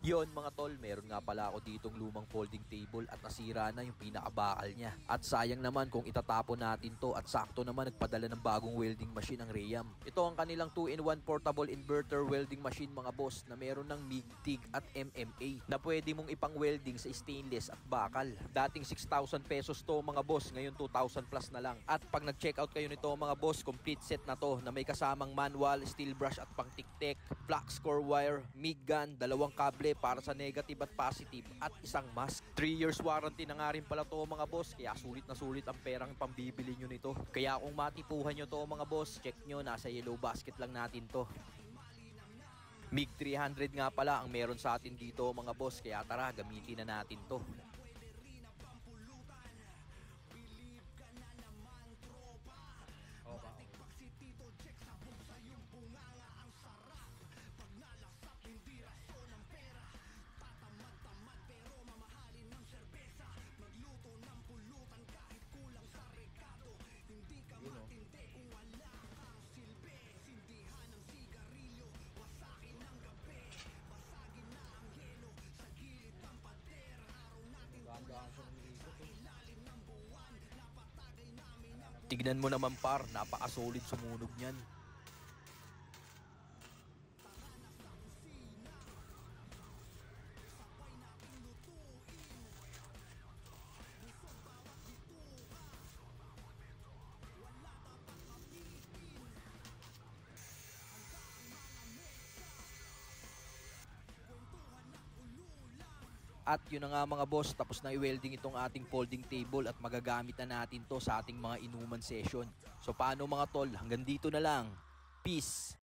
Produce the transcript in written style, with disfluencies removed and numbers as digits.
Yon mga tol, meron nga pala ako ditong lumang folding table at nasira na yung pinakabakal niya. At sayang naman kung itatapon natin to at sakto naman nagpadala ng bagong welding machine ang Rayam. Ito ang kanilang 2-in-1 portable inverter welding machine mga boss na meron ng MIG, TIG at MMA na pwede mong ipang welding sa stainless at bakal. Dating 6,000 pesos to mga boss, ngayon 2,000 plus na lang. At pag nag-check out kayo nito mga boss, complete set na to na may kasamang manual, steel brush at pang tic-tic, flux core wire, MIG gun, dalawang kable para sa negative at positive at isang mask. 3 years warranty na nga rin pala to mga boss, kaya sulit na sulit ang perang pambibili nyo nito. Kaya kung matipuhan nyo to mga boss, check nyo, nasa yellow basket lang natin to. MIG 300 nga pala ang meron sa atin dito mga boss, kaya tara gamitin na natin to. Tignan mo naman par, napaka-solid sumunog niyan. At yun na nga mga boss, tapos na i-welding itong ating folding table at magagamit na natin to sa ating mga inuman session. So paano mga tol, hanggang dito na lang. Peace!